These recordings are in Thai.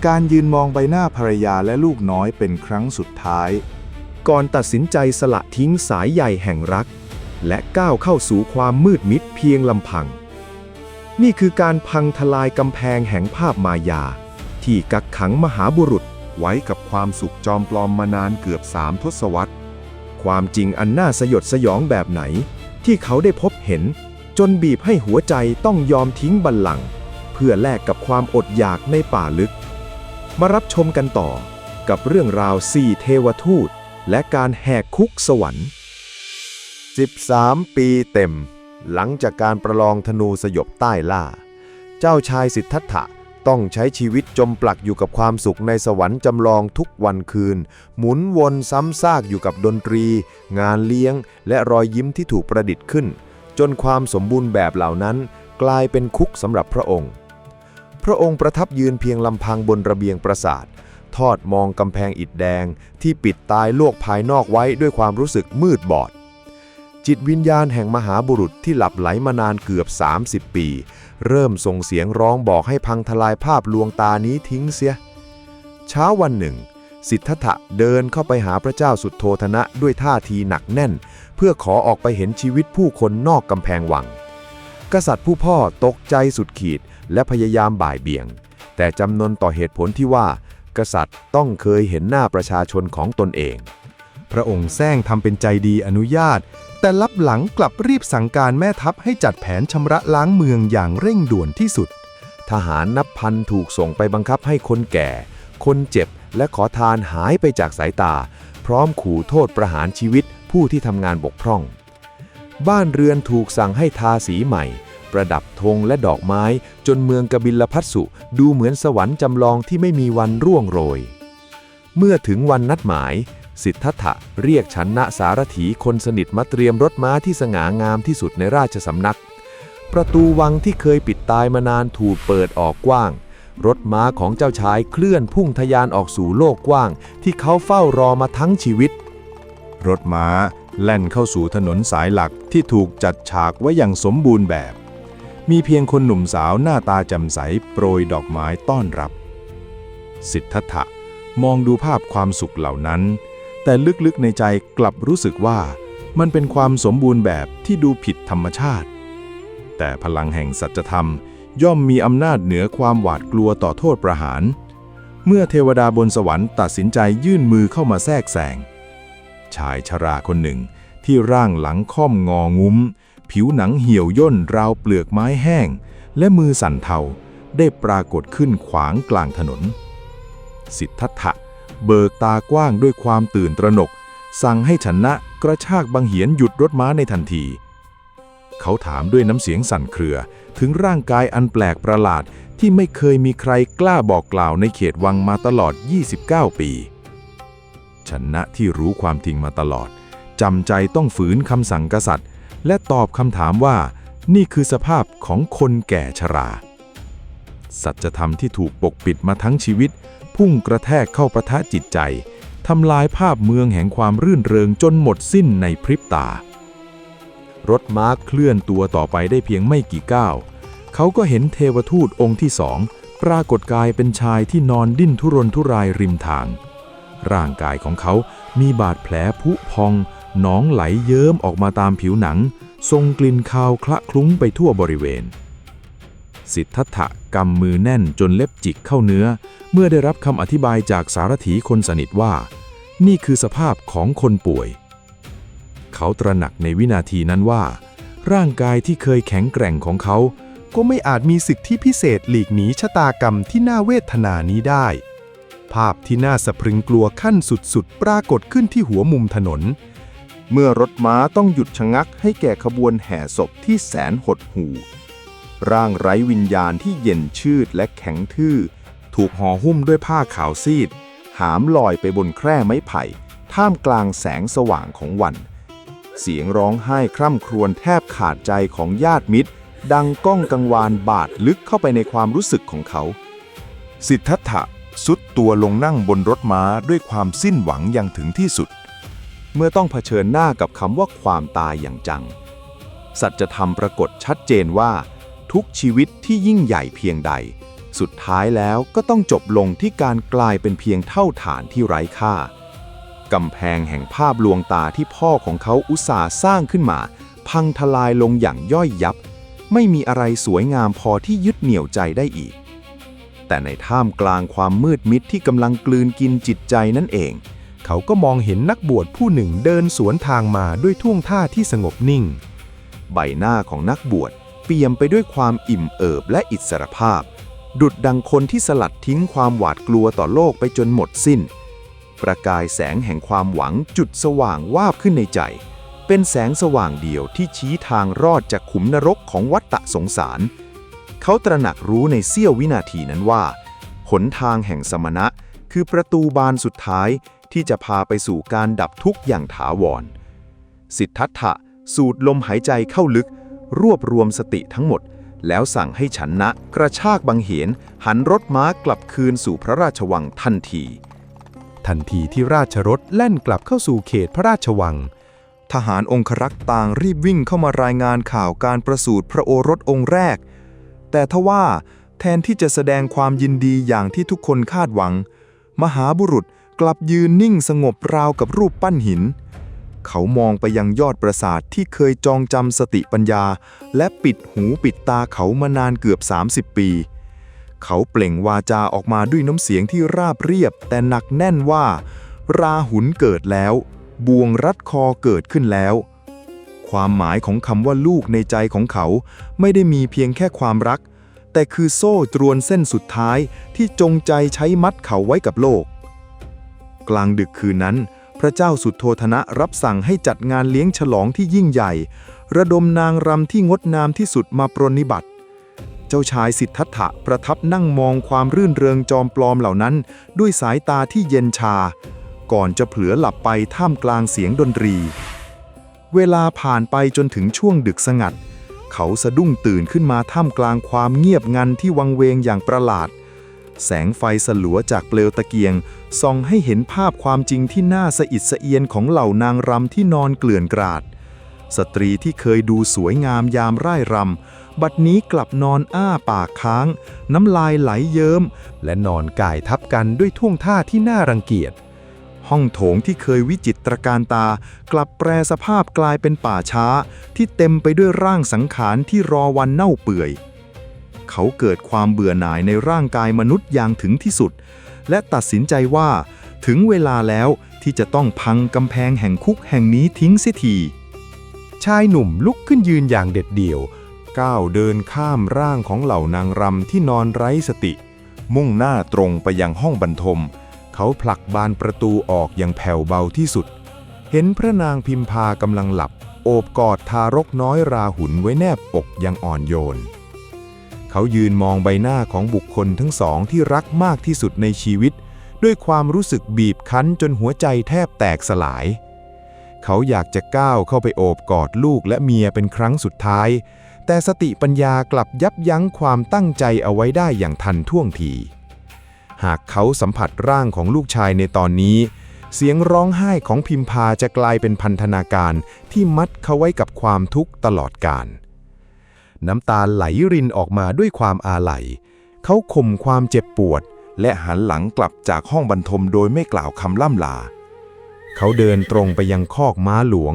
การยืนมองใบหน้าภรรยาและลูกน้อยเป็นครั้งสุดท้ายก่อนตัดสินใจสละทิ้งสายใยแห่งรักและก้าวเข้าสู่ความมืดมิดเพียงลำพังนี่คือการพังทลายกำแพงแห่งภาพมายาที่กักขังมหาบุรุษไว้กับความสุขจอมปลอมมานานเกือบ3 ทศวรรษความจริงอันน่าสยดสยองแบบไหนที่เขาได้พบเห็นจนบีบให้หัวใจต้องยอมทิ้งบัลลังก์เพื่อแลกกับความอดอยากในป่าลึกมารับชมกันต่อกับเรื่องราว4เทวทูตและการแหกคุกสวรรค์13 ปีเต็มหลังจากการประลองธนูสยบใต้ล่าเจ้าชายสิทธัตถะต้องใช้ชีวิตจมปลักอยู่กับความสุขในสวรรค์จำลองทุกวันคืนหมุนวนซ้ำซากอยู่กับดนตรีงานเลี้ยงและรอยยิ้มที่ถูกประดิษฐ์ขึ้นจนความสมบูรณ์แบบเหล่านั้นกลายเป็นคุกสำหรับพระองค์ประทับยืนเพียงลำพังบนระเบียงปราสาททอดมองกำแพงอิฐแดงที่ปิดตายโลกภายนอกไว้ด้วยความรู้สึกมืดบอดจิตวิญญาณแห่งมหาบุรุษที่หลับไหลมานานเกือบ30 ปีเริ่มส่งเสียงร้องบอกให้พังทลายภาพลวงตานี้ทิ้งเสียเช้าวันหนึ่งสิทธัตถะเดินเข้าไปหาพระเจ้าสุโธทนะด้วยท่าทีหนักแน่นเพื่อขอออกไปเห็นชีวิตผู้คนนอกกำแพงวังกษัตริย์ผู้พ่อตกใจสุดขีดและพยายามบ่ายเบี่ยงแต่จำนนต่อเหตุผลที่ว่ากษัตริย์ต้องเคยเห็นหน้าประชาชนของตนเองพระองค์แซงทำเป็นใจดีอนุญาตแต่ลับหลังกลับรีบสั่งการแม่ทัพให้จัดแผนชำระล้างเมืองอย่างเร่งด่วนที่สุดทหารนับพันถูกส่งไปบังคับให้คนแก่คนเจ็บและขอทานหายไปจากสายตาพร้อมขู่โทษประหารชีวิตผู้ที่ทำงานบกพร่องบ้านเรือนถูกสั่งให้ทาสีใหม่ประดับธงและดอกไม้จนเมืองกบิลพัสสุดูเหมือนสวรรค์จำลองที่ไม่มีวันร่วงโรยเมื่อถึงวันนัดหมายสิทธัตถะเรียกชนะสารถีคนสนิทมาเตรียมรถม้าที่สง่างามที่สุดในราชสำนักประตูวังที่เคยปิดตายมานานถูกเปิดออกกว้างรถม้าของเจ้าชายเคลื่อนพุ่งทะยานออกสู่โลกกว้างที่เขาเฝ้ารอมาทั้งชีวิตรถม้าแล่นเข้าสู่ถนนสายหลักที่ถูกจัดฉากไว้อย่างสมบูรณ์แบบมีเพียงคนหนุ่มสาวหน้าตาแจ่มใสโปรยดอกไม้ต้อนรับสิทธัตถะมองดูภาพความสุขเหล่านั้นแต่ลึกๆในใจกลับรู้สึกว่ามันเป็นความสมบูรณ์แบบที่ดูผิดธรรมชาติแต่พลังแห่งสัจธรรมย่อมมีอำนาจเหนือความหวาดกลัวต่อโทษประหารเมื่อเทวดาบนสวรรค์ตัดสินใจยื่นมือเข้ามาแทรกแซงชายชราคนหนึ่งที่ร่างหลังค่อมงองุ้มผิวหนังเหี่ยวย่นราวเปลือกไม้แห้งและมือสั่นเทาได้ปรากฏขึ้นขวางกลางถนนสิทธัตถะเบิกตากว้างด้วยความตื่นตระหนกสั่งให้ชนะกระชากบังเหียนหยุดรถม้าในทันทีเขาถามด้วยน้ำเสียงสั่นเครือถึงร่างกายอันแปลกประหลาดที่ไม่เคยมีใครกล้าบอกกล่าวในเขตวังมาตลอด29 ปีชนะที่รู้ความจริงมาตลอดจำใจต้องฝืนคำสั่งกษัตริย์และตอบคำถามว่านี่คือสภาพของคนแก่ชราสัจธรรมที่ถูกปกปิดมาทั้งชีวิตพุ่งกระแทกเข้าปะทะจิตใจทำลายภาพเมืองแห่งความรื่นเริงจนหมดสิ้นในพริบตารถม้าเคลื่อนตัวต่อไปได้เพียงไม่กี่ก้าวเขาก็เห็นเทวทูตองค์ที่2ปรากฏกายเป็นชายที่นอนดิ้นทุรนทุรายริมทางร่างกายของเขามีบาดแผลผุพองหนองไหลเยิ้มออกมาตามผิวหนังทรงกลิ่นคาวคละคลุ้งไปทั่วบริเวณสิทธัตถะกำมือแน่นจนเล็บจิกเข้าเนื้อเมื่อได้รับคำอธิบายจากสารถีคนสนิทว่านี่คือสภาพของคนป่วยเขาตระหนักในวินาทีนั้นว่าร่างกายที่เคยแข็งแกร่งของเขาก็ไม่อาจมีสิทธิพิเศษหลีกหนีชะตากรรมที่น่าเวทนานี้ได้ภาพที่น่าสะพรึงกลัวขั้นสุดๆปรากฏขึ้นที่หัวมุมถนนเมื่อรถม้าต้องหยุดชะงักให้แก่ขบวนแห่ศพที่แสนหดหู่ร่างไร้วิญญาณที่เย็นชืดและแข็งทื่อถูกห่อหุ้มด้วยผ้าขาวซีดหามลอยไปบนแคร่ไม้ไผ่ท่ามกลางแสงสว่างของวันเสียงร้องไห้คร่ำครวญแทบขาดใจของญาติมิตรดังก้องกังวานบาดลึกเข้าไปในความรู้สึกของเขาสิทธัตถะทรุดตัวลงนั่งบนรถม้าด้วยความสิ้นหวังอย่างถึงที่สุดเมื่อต้องเผชิญหน้ากับคำว่าความตายอย่างจังสัจธรรมปรากฏชัดเจนว่าทุกชีวิตที่ยิ่งใหญ่เพียงใด สุดท้ายแล้วก็ต้องจบลงที่การกลายเป็นเพียงเท่าฐานที่ไร้ค่ากำแพงแห่งภาพลวงตาที่พ่อของเขาอุตส่าห์สร้างขึ้นมาพังทลายลงอย่างย่อยยับไม่มีอะไรสวยงามพอที่ยึดเหนี่ยวใจได้อีกแต่ในท่ามกลางความมืดมิดที่กำลังกลืนกินจิตใจนั่นเองเขาก็มองเห็นนักบวชผู้หนึ่งเดินสวนทางมาด้วยท่วงท่าที่สงบนิ่งใบหน้าของนักบวชเปี่ยมไปด้วยความอิ่มเอิบและอิสรภาพดุจดังคนที่สลัดทิ้งความหวาดกลัวต่อโลกไปจนหมดสิ้นประกายแสงแห่งความหวังจุดสว่างวาบขึ้นในใจเป็นแสงสว่างเดียวที่ชี้ทางรอดจากขุมนรกของวัฏสงสารเขาตระหนักรู้ในเสี้ยววินาทีนั้นว่าหนทางแห่งสมณะคือประตูบานสุดท้ายที่จะพาไปสู่การดับทุกข์อย่างถาวรสิทธัตถะสูดลมหายใจเข้าลึกรวบรวมสติทั้งหมดแล้วสั่งให้ฉันนะกระชากบังเหียนหันรถม้ากลับคืนสู่พระราชวังทันทีที่ราชรถแล่นกลับเข้าสู่เขตพระราชวังทหารองครักษ์ต่างรีบวิ่งเข้ามารายงานข่าวการประสูติพระโอรสองค์แรกแต่ทว่าแทนที่จะแสดงความยินดีอย่างที่ทุกคนคาดหวังมหาบุรุษกลับยืนนิ่งสงบราวกับรูปปั้นหินเขามองไปยังยอดปราสาทที่เคยจองจำสติปัญญาและปิดหูปิดตาเขามานานเกือบ30 ปีเขาเปล่งวาจาออกมาด้วยน้ำเสียงที่ราบเรียบแต่หนักแน่นว่าราหุลเกิดแล้วบ่วงรัดคอเกิดขึ้นแล้วความหมายของคำว่าลูกในใจของเขาไม่ได้มีเพียงแค่ความรักแต่คือโซ่ตรวนเส้นสุดท้ายที่จงใจใช้มัดเขาไว้กับโลกกลางดึกคืนนั้นพระเจ้าสุทโธทนะรับสั่งให้จัดงานเลี้ยงฉลองที่ยิ่งใหญ่ระดมนางรำที่งดงามที่สุดมาปรนนิบัติเจ้าชายสิทธัตถะประทับนั่งมองความรื่นเริงจอมปลอมเหล่านั้นด้วยสายตาที่เย็นชาก่อนจะเผลอหลับไปท่ามกลางเสียงดนตรีเวลาผ่านไปจนถึงช่วงดึกสงัดเขาสะดุ้งตื่นขึ้นมาท่ามกลางความเงียบงันที่วังเวงอย่างประหลาดแสงไฟสลัวจากเปลวตะเกียงส่องให้เห็นภาพความจริงที่น่าสะอิดสะเอียนของเหล่านางรำที่นอนเกลื่อนกราดสตรีที่เคยดูสวยงามยามร่ายรำบัดนี้กลับนอนอ้าปากค้างน้ำลายไหลเยิ้มและนอนก่ายทับกันด้วยท่วงท่าที่น่ารังเกียจห้องโถงที่เคยวิจิตรการตากลับแปรสภาพกลายเป็นป่าช้าที่เต็มไปด้วยร่างสังขารที่รอวันเน่าเปื่อยเขาเกิดความเบื่อหน่ายในร่างกายมนุษย์อย่างถึงที่สุดและตัดสินใจว่าถึงเวลาแล้วที่จะต้องพังกำแพงแห่งคุกแห่งนี้ทิ้งเสียทีชายหนุ่มลุกขึ้นยืนอย่างเด็ดเดี่ยวก้าวเดินข้ามร่างของเหล่านางรำที่นอนไร้สติมุ่งหน้าตรงไปยังห้องบรรทมเขาผลักบานประตูออกอย่างแผ่วเบาที่สุดเห็นพระนางพิมพากำลังหลับโอบกอดทารกน้อยราหุลไว้แนบอกอย่างอ่อนโยนเขายืนมองใบหน้าของบุคคลทั้งสองที่รักมากที่สุดในชีวิตด้วยความรู้สึกบีบคั้นจนหัวใจแทบแตกสลายเขาอยากจะก้าวเข้าไปโอบกอดลูกและเมียเป็นครั้งสุดท้ายแต่สติปัญญากลับยับยั้งความตั้งใจเอาไว้ได้อย่างทันท่วงทีหากเขาสัมผัสร่างของลูกชายในตอนนี้เสียงร้องไห้ของพิมพาจะกลายเป็นพันธนาการที่มัดเขาไว้กับความทุกข์ตลอดกาลน้ำตาไหลรินออกมาด้วยความอาลัยเขาข่มความเจ็บปวดและหันหลังกลับจากห้องบรรทมโดยไม่กล่าวคำล่ำลาเขาเดินตรงไปยังคอกม้าหลวง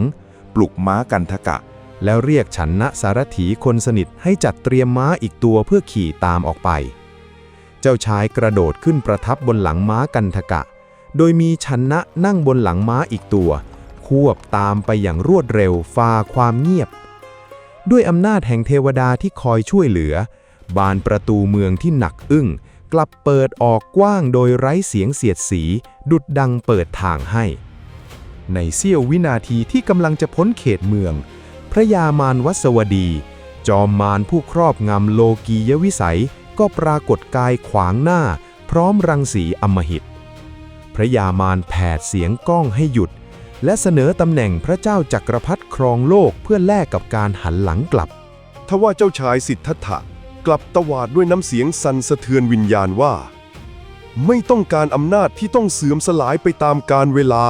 ปลุกม้ากันทกะแล้วเรียกฉันนะสารถีคนสนิทให้จัดเตรียมม้าอีกตัวเพื่อขี่ตามออกไปเจ้าชายกระโดดขึ้นประทับบนหลังม้ากันทกะโดยมีฉันนะนั่งบนหลังม้าอีกตัวควบตามไปอย่างรวดเร็วฝ่าความเงียบด้วยอำนาจแห่งเทวดาที่คอยช่วยเหลือบานประตูเมืองที่หนักอึ้งกลับเปิดออกกว้างโดยไร้เสียงเสียดสีดุจดังเปิดทางให้ในเสี้ยววินาทีที่กำลังจะพ้นเขตเมืองพระยามารวัสวดีจอมมารผู้ครอบงำโลกียวิสัยก็ปรากฏกายขวางหน้าพร้อมรังสีอำมหิตพระยามารแผดเสียงก้องให้หยุดและเสนอตำแหน่งพระเจ้าจักรพรรดิครองโลกเพื่อแลกกับการหันหลังกลับทว่าเจ้าชายสิทธัตถะกลับตวาดด้วยน้ำเสียงสั่นสะเทือนวิญญาณว่าไม่ต้องการอำนาจที่ต้องเสื่อมสลายไปตามกาลเวลา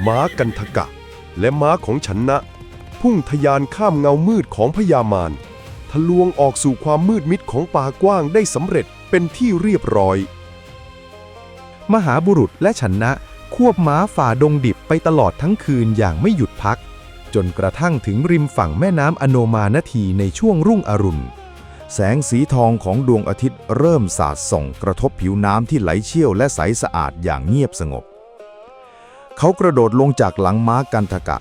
ม้ากันทกะและม้าของฉันนะพุ่งทะยานข้ามเงามืดของพญามาร ทะลวงออกสู่ความมืดมิดของป่ากว้างได้สำเร็จเป็นที่เรียบร้อยมหาบุรุษและชนะควบม้าฝ่าดงดิบไปตลอดทั้งคืนอย่างไม่หยุดพักจนกระทั่งถึงริมฝั่งแม่น้ำอโนมานาทีในช่วงรุ่งอรุณแสงสีทองของดวงอาทิตย์เริ่มสาดส่องกระทบผิวน้ำที่ไหลเชี่ยวและใสสะอาดอย่างเงียบสงบเขากระโดดลงจากหลังม้ากันทกะ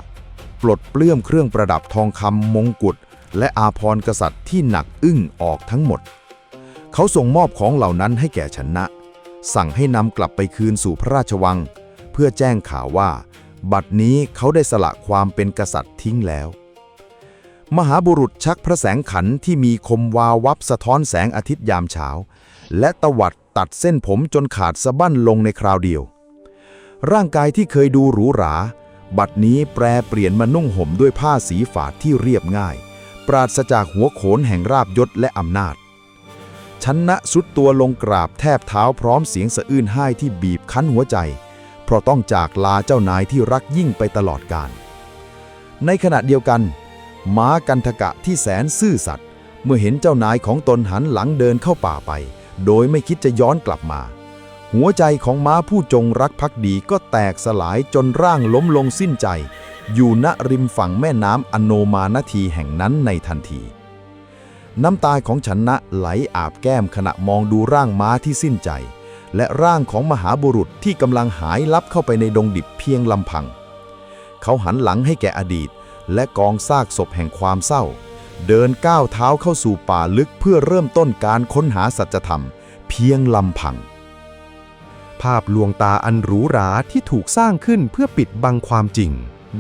ปลดเปลื้องเครื่องประดับทองคำมงกุฎและอาภรณ์กษัตริย์ที่หนักอึ้งออกทั้งหมดเขาส่งมอบของเหล่านั้นให้แก่ชนะสั่งให้นำกลับไปคืนสู่พระราชวังเพื่อแจ้งข่าวว่าบัดนี้เขาได้สละความเป็นกษัตริย์ทิ้งแล้วมหาบุรุษชักพระแสงขันที่มีคมวาววับสะท้อนแสงอาทิตย์ยามเช้าและตวัดตัดเส้นผมจนขาดสะบั้นลงในคราวเดียวร่างกายที่เคยดูหรูหราบัดนี้แปรเปลี่ยนมานุ่งห่มด้วยผ้าสีฝาดที่เรียบง่ายปราศจากหัวโขนแห่งราบยศและอำนาจชนะสุดตัวลงกราบแทบเท้าพร้อมเสียงสะอื้นไห้ที่บีบคั้นหัวใจเพราะต้องจากลาเจ้านายที่รักยิ่งไปตลอดกาลในขณะเดียวกันม้ากันทกะที่แสนซื่อสัตย์เมื่อเห็นเจ้านายของตนหันหลังเดินเข้าป่าไปโดยไม่คิดจะย้อนกลับมาหัวใจของม้าผู้จงรักภักดีก็แตกสลายจนร่างล้มลงสิ้นใจอยู่ณริมฝั่งแม่น้ำอโนมานาทีแห่งนั้นในทันทีน้ำตาของชนะไหลอาบแก้มขณะมองดูร่างม้าที่สิ้นใจและร่างของมหาบุรุษที่กำลังหายลับเข้าไปในดงดิบเพียงลำพังเขาหันหลังให้แก่อดีตและกองซากศพแห่งความเศร้าเดินก้าวเท้าเข้าสู่ป่าลึกเพื่อเริ่มต้นการค้นหาสัจธรรมเพียงลำพังภาพลวงตาอันหรูหราที่ถูกสร้างขึ้นเพื่อปิดบังความจริง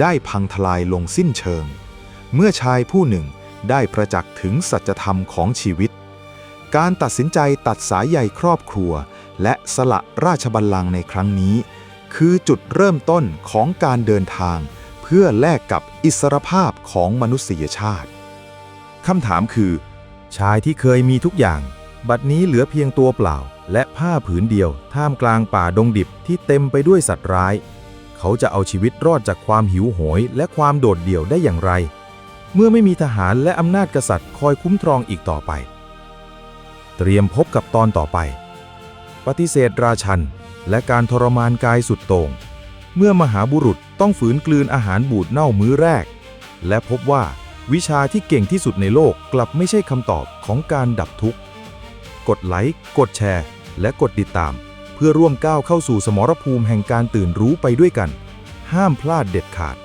ได้พังทลายลงสิ้นเชิงเมื่อชายผู้หนึ่งได้ประจักษ์ถึงสัจธรรมของชีวิตการตัดสินใจตัดสายใยครอบครัวและสละราชบัลลังก์ในครั้งนี้คือจุดเริ่มต้นของการเดินทางเพื่อแลกกับอิสรภาพของมนุษยชาติคำถามคือชายที่เคยมีทุกอย่างบัดนี้เหลือเพียงตัวเปล่าและผ้าผืนเดียวท่ามกลางป่าดงดิบที่เต็มไปด้วยสัตว์ร้ายเขาจะเอาชีวิตรอดจากความหิวโหยและความโดดเดี่ยวได้อย่างไรเมื่อไม่มีทหารและอำนาจกษัตริย์คอยคุ้มครองอีกต่อไปเตรียมพบกับตอนต่อไปปฏิเสธราชันและการทรมานกายสุดโต่งเมื่อมหาบุรุษต้องฝืนกลืนอาหารบูดเน่ามื้อแรกและพบว่าวิชาที่เก่งที่สุดในโลกกลับไม่ใช่คำตอบของการดับทุกข์กดไลค์กดแชร์และกดติดตามเพื่อร่วมก้าวเข้าสู่สมรภูมิแห่งการตื่นรู้ไปด้วยกันห้ามพลาดเด็ดขาด